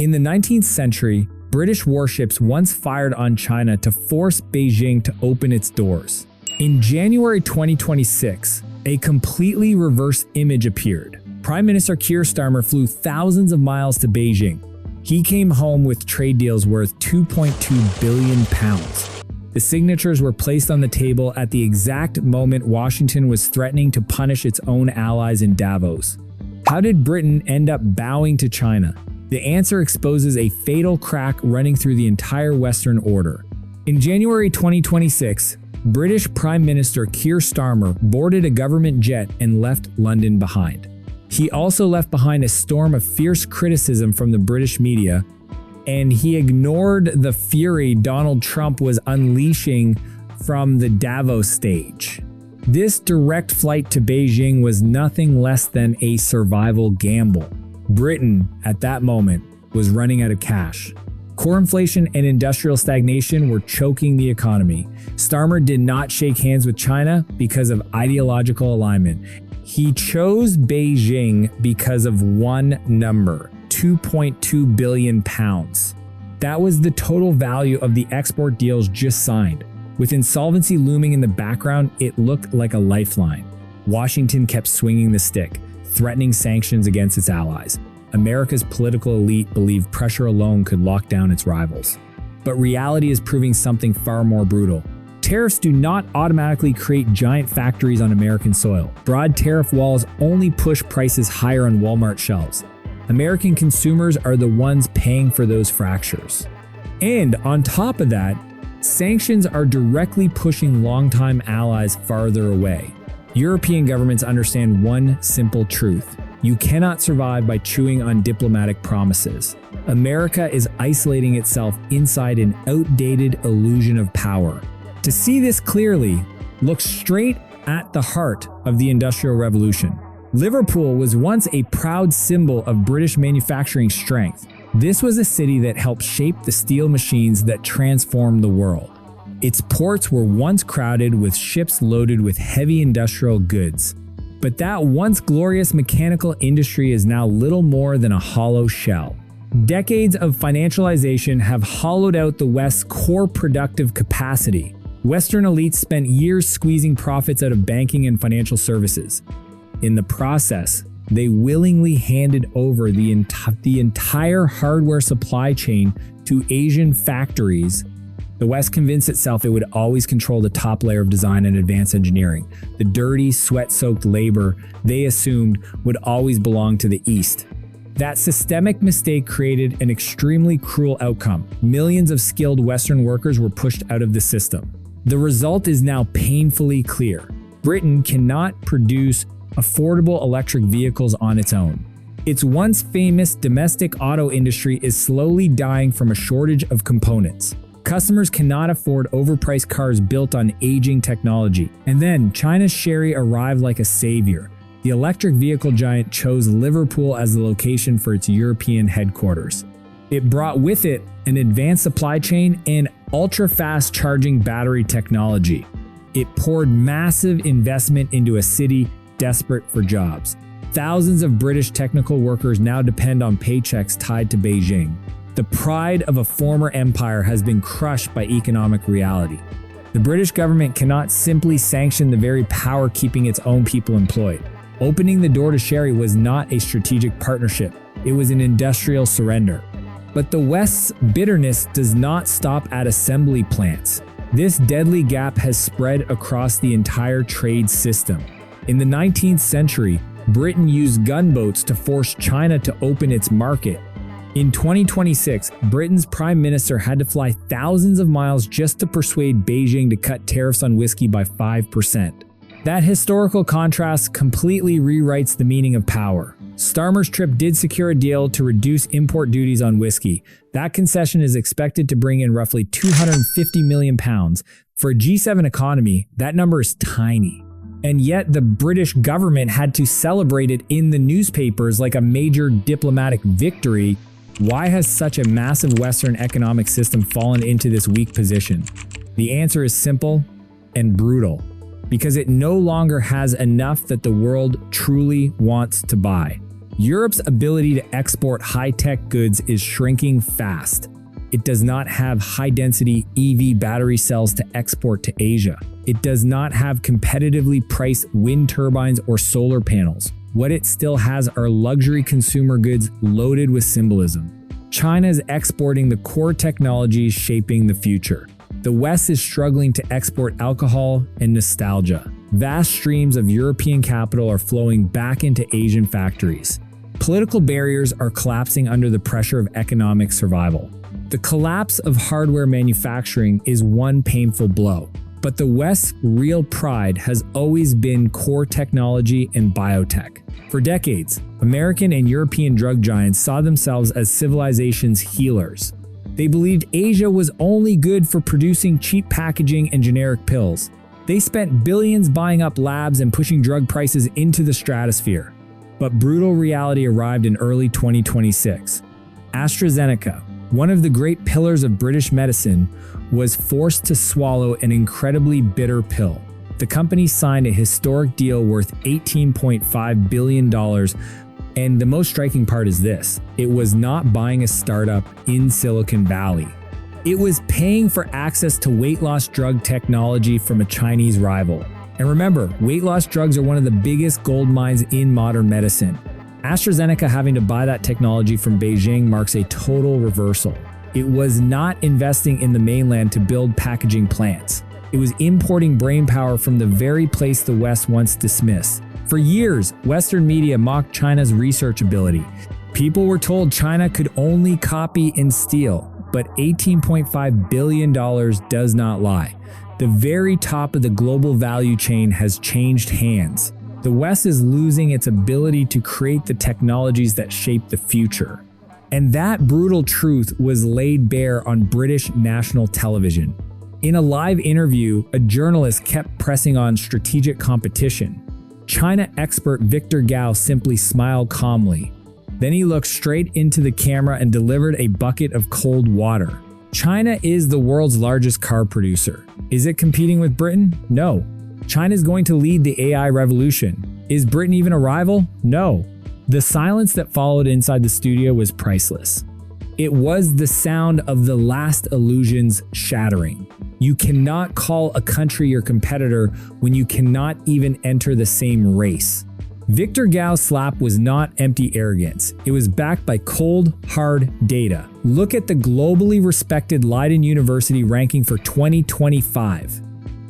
In the 19th century, British warships once fired on China to force Beijing to open its doors. In January 2026, a completely reverse image appeared. Prime Minister Keir Starmer flew thousands of miles to Beijing. He came home with trade deals worth £2.2 billion. The signatures were placed on the table at the exact moment Washington was threatening to punish its own allies in Davos. How did Britain end up bowing to China? The answer exposes a fatal crack running through the entire Western order. In January 2026, British Prime Minister Keir Starmer boarded a government jet and left London behind. He also left behind a storm of fierce criticism from the British media, and he ignored the fury Donald Trump was unleashing from the Davos stage. This direct flight to Beijing was nothing less than a survival gamble. Britain, at that moment, was running out of cash. Core inflation and industrial stagnation were choking the economy. Starmer did not shake hands with China because of ideological alignment. He chose Beijing because of one number, £2.2 billion. That was the total value of the export deals just signed. With insolvency looming in the background, it looked like a lifeline. Washington kept swinging the stick, threatening sanctions against its allies. America's political elite believed pressure alone could lock down its rivals. But reality is proving something far more brutal. Tariffs do not automatically create giant factories on American soil. Broad tariff walls only push prices higher on Walmart shelves. American consumers are the ones paying for those fractures. And on top of that, sanctions are directly pushing longtime allies farther away. European governments understand one simple truth: you cannot survive by chewing on diplomatic promises. America is isolating itself inside an outdated illusion of power. To see this clearly, look straight at the heart of the Industrial Revolution. Liverpool was once a proud symbol of British manufacturing strength. This was a city that helped shape the steel machines that transformed the world. Its ports were once crowded with ships loaded with heavy industrial goods. But that once glorious mechanical industry is now little more than a hollow shell. Decades of financialization have hollowed out the West's core productive capacity. Western elites spent years squeezing profits out of banking and financial services. In the process, they willingly handed over the entire hardware supply chain to Asian factories. The West convinced itself it would always control the top layer of design and advanced engineering. The dirty, sweat-soaked labor they assumed would always belong to the East. That systemic mistake created an extremely cruel outcome. Millions of skilled Western workers were pushed out of the system. The result is now painfully clear. Britain cannot produce affordable electric vehicles on its own. Its once famous domestic auto industry is slowly dying from a shortage of components. Customers cannot afford overpriced cars built on aging technology. And then China's Chery arrived like a savior. The electric vehicle giant chose Liverpool as the location for its European headquarters. It brought with it an advanced supply chain and ultra-fast charging battery technology. It poured massive investment into a city desperate for jobs. Thousands of British technical workers now depend on paychecks tied to Beijing. The pride of a former empire has been crushed by economic reality. The British government cannot simply sanction the very power keeping its own people employed. Opening the door to Chery was not a strategic partnership, it was an industrial surrender. But the West's bitterness does not stop at assembly plants. This deadly gap has spread across the entire trade system. In the 19th century, Britain used gunboats to force China to open its market. In 2026, Britain's Prime Minister had to fly thousands of miles just to persuade Beijing to cut tariffs on whiskey by 5%. That historical contrast completely rewrites the meaning of power. Starmer's trip did secure a deal to reduce import duties on whiskey. That concession is expected to bring in roughly £250 million. For a G7 economy, that number is tiny. And yet the British government had to celebrate it in the newspapers like a major diplomatic victory. Why has such a massive Western economic system fallen into this weak position? The answer is simple and brutal. Because it no longer has enough that the world truly wants to buy. Europe's ability to export high-tech goods is shrinking fast. It does not have high-density EV battery cells to export to Asia. It does not have competitively priced wind turbines or solar panels. What it still has are luxury consumer goods loaded with symbolism. China is exporting the core technologies shaping the future. The West is struggling to export alcohol and nostalgia. Vast streams of European capital are flowing back into Asian factories. Political barriers are collapsing under the pressure of economic survival. The collapse of hardware manufacturing is one painful blow, but the West's real pride has always been core technology and biotech. For decades, American and European drug giants saw themselves as civilization's healers. They believed Asia was only good for producing cheap packaging and generic pills. They spent billions buying up labs and pushing drug prices into the stratosphere. But brutal reality arrived in early 2026. AstraZeneca, one of the great pillars of British medicine, was forced to swallow an incredibly bitter pill. The company signed a historic deal worth $18.5 billion, and the most striking part is this: it was not buying a startup in Silicon Valley. It was paying for access to weight loss drug technology from a Chinese rival. And remember, weight loss drugs are one of the biggest gold mines in modern medicine. AstraZeneca having to buy that technology from Beijing marks a total reversal. It was not investing in the mainland to build packaging plants. It was importing brainpower from the very place the West once dismissed. For years, Western media mocked China's research ability. People were told China could only copy and steal, but $18.5 billion does not lie. The very top of the global value chain has changed hands. The West is losing its ability to create the technologies that shape the future. And that brutal truth was laid bare on British national television. In a live interview, a journalist kept pressing on strategic competition. China expert Victor Gao simply smiled calmly. Then he looked straight into the camera and delivered a bucket of cold water. China is the world's largest car producer. Is it competing with Britain? No. China is going to lead the AI revolution. Is Britain even a rival? No. The silence that followed inside the studio was priceless. It was the sound of the last illusions shattering. You cannot call a country your competitor when you cannot even enter the same race. Victor Gao's slap was not empty arrogance. It was backed by cold, hard data. Look at the globally respected Leiden University ranking for 2025.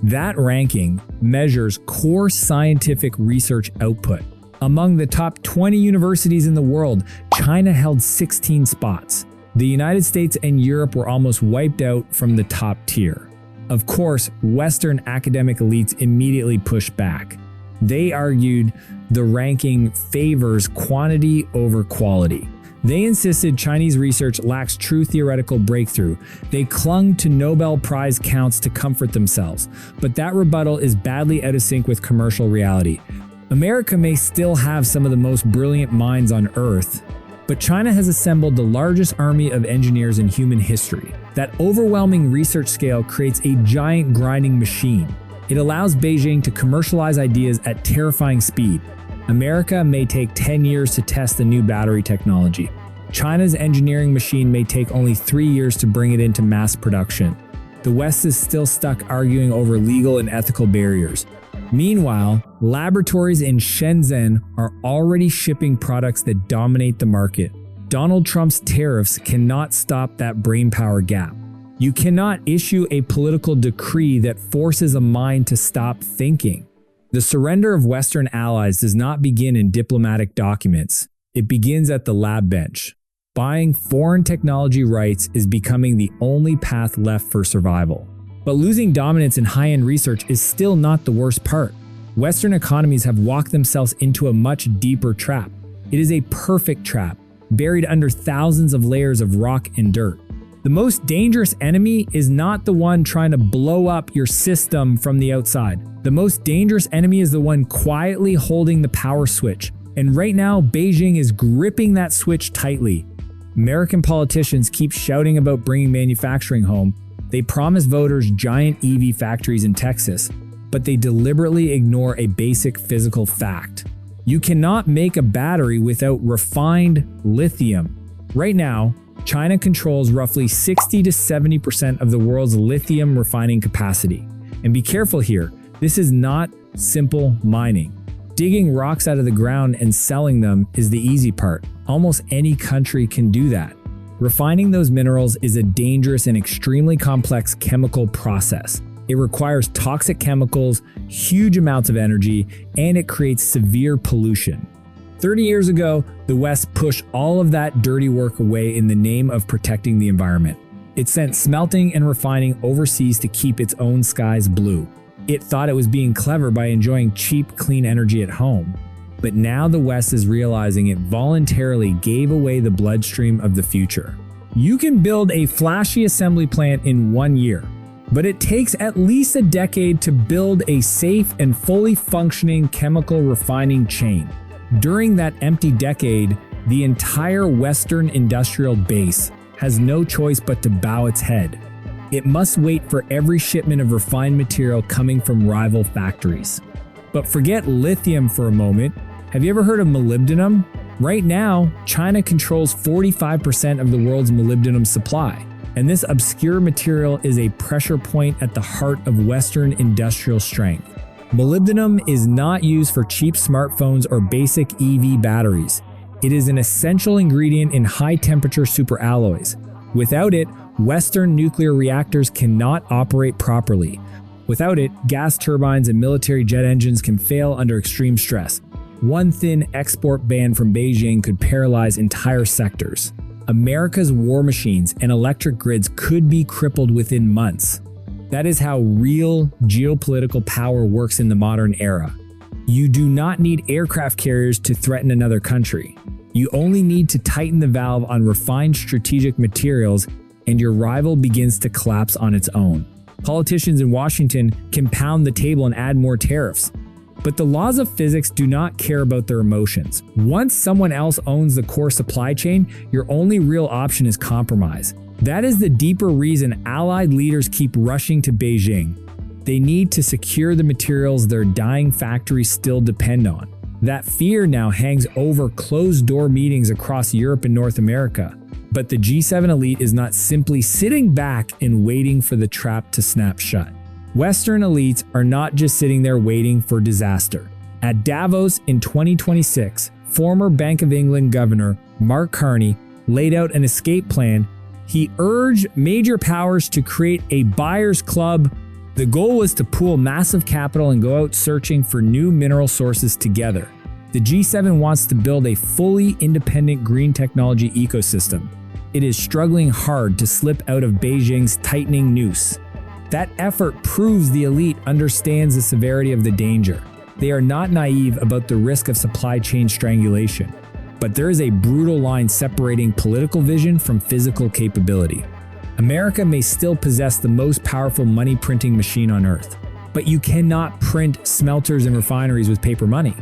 That ranking measures core scientific research output. Among the top 20 universities in the world, China held 16 spots. The United States and Europe were almost wiped out from the top tier. Of course, Western academic elites immediately pushed back. They argued the ranking favors quantity over quality. They insisted Chinese research lacks true theoretical breakthrough. They clung to Nobel Prize counts to comfort themselves. But that rebuttal is badly out of sync with commercial reality. America may still have some of the most brilliant minds on Earth, but China has assembled the largest army of engineers in human history. That overwhelming research scale creates a giant grinding machine. It allows Beijing to commercialize ideas at terrifying speed. America may take 10 years to test the new battery technology. China's engineering machine may take only 3 years to bring it into mass production. The West is still stuck arguing over legal and ethical barriers. Meanwhile, laboratories in Shenzhen are already shipping products that dominate the market. Donald Trump's tariffs cannot stop that brainpower gap. You cannot issue a political decree that forces a mind to stop thinking. The surrender of Western allies does not begin in diplomatic documents. It begins at the lab bench. Buying foreign technology rights is becoming the only path left for survival. But losing dominance in high-end research is still not the worst part. Western economies have walked themselves into a much deeper trap. It is a perfect trap, buried under thousands of layers of rock and dirt. The most dangerous enemy is not the one trying to blow up your system from the outside. The most dangerous enemy is the one quietly holding the power switch. And right now, Beijing is gripping that switch tightly. American politicians keep shouting about bringing manufacturing home. They promise voters giant EV factories in Texas, but they deliberately ignore a basic physical fact. You cannot make a battery without refined lithium. Right now, China controls roughly 60 to 70% of the world's lithium refining capacity. And be careful here, this is not simple mining. Digging rocks out of the ground and selling them is the easy part. Almost any country can do that. Refining those minerals is a dangerous and extremely complex chemical process. It requires toxic chemicals, huge amounts of energy, and it creates severe pollution. 30 years ago, the West pushed all of that dirty work away in the name of protecting the environment. It sent smelting and refining overseas to keep its own skies blue. It thought it was being clever by enjoying cheap, clean energy at home. But now the West is realizing it voluntarily gave away the bloodstream of the future. You can build a flashy assembly plant in 1 year, but it takes at least a decade to build a safe and fully functioning chemical refining chain. During that empty decade, the entire Western industrial base has no choice but to bow its head. It must wait for every shipment of refined material coming from rival factories. But forget lithium for a moment. Have you ever heard of molybdenum? Right now, China controls 45% of the world's molybdenum supply. And this obscure material is a pressure point at the heart of Western industrial strength. Molybdenum is not used for cheap smartphones or basic EV batteries. It is an essential ingredient in high-temperature superalloys. Without it, Western nuclear reactors cannot operate properly. Without it, gas turbines and military jet engines can fail under extreme stress. One thin export ban from Beijing could paralyze entire sectors. America's war machines and electric grids could be crippled within months. That is how real geopolitical power works in the modern era. You do not need aircraft carriers to threaten another country. You only need to tighten the valve on refined strategic materials, and your rival begins to collapse on its own. Politicians in Washington can pound the table and add more tariffs. But the laws of physics do not care about their emotions. Once someone else owns the core supply chain, your only real option is compromise. That is the deeper reason Allied leaders keep rushing to Beijing. They need to secure the materials their dying factories still depend on. That fear now hangs over closed-door meetings across Europe and North America. But the G7 elite is not simply sitting back and waiting for the trap to snap shut. Western elites are not just sitting there waiting for disaster. At Davos in 2026, former Bank of England Governor Mark Carney laid out an escape plan. He urged major powers to create a buyer's club. The goal was to pool massive capital and go out searching for new mineral sources together. The G7 wants to build a fully independent green technology ecosystem. It is struggling hard to slip out of Beijing's tightening noose. That effort proves the elite understands the severity of the danger. They are not naive about the risk of supply chain strangulation. But there is a brutal line separating political vision from physical capability. America may still possess the most powerful money printing machine on earth, but you cannot print smelters and refineries with paper money.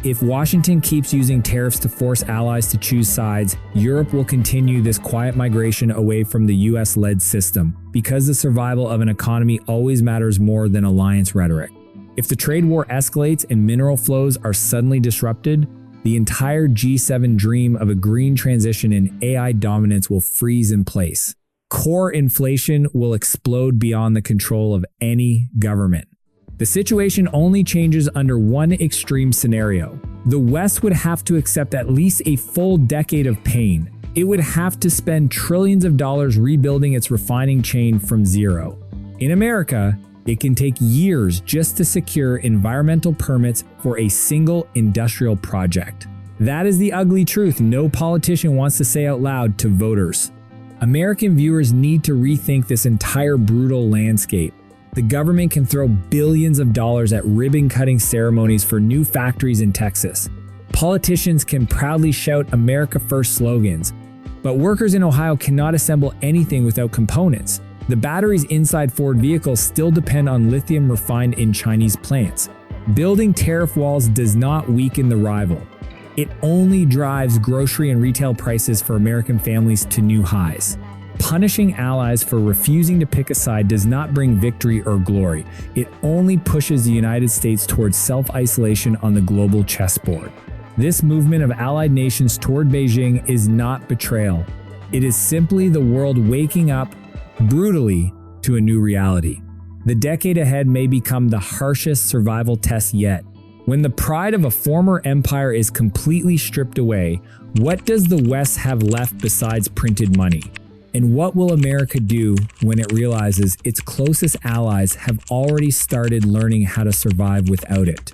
If Washington keeps using tariffs to force allies to choose sides, Europe will continue this quiet migration away from the US-led system, because the survival of an economy always matters more than alliance rhetoric. If the trade war escalates and mineral flows are suddenly disrupted, the entire G7 dream of a green transition and AI dominance will freeze in place. Core inflation will explode beyond the control of any government. The situation only changes under one extreme scenario. The West would have to accept at least a full decade of pain. It would have to spend trillions of dollars rebuilding its refining chain from zero. In America, it can take years just to secure environmental permits for a single industrial project. That is the ugly truth no politician wants to say out loud to voters. American viewers need to rethink this entire brutal landscape. The government can throw billions of dollars at ribbon-cutting ceremonies for new factories in Texas. Politicians can proudly shout America First slogans, but workers in Ohio cannot assemble anything without components. The batteries inside Ford vehicles still depend on lithium refined in Chinese plants. Building tariff walls does not weaken the rival. It only drives grocery and retail prices for American families to new highs. Punishing allies for refusing to pick a side does not bring victory or glory. It only pushes the United States towards self-isolation on the global chessboard. This movement of allied nations toward Beijing is not betrayal. It is simply the world waking up brutally to a new reality. The decade ahead may become the harshest survival test yet. When the pride of a former empire is completely stripped away, what does the West have left besides printed money? And what will America do when it realizes its closest allies have already started learning how to survive without it?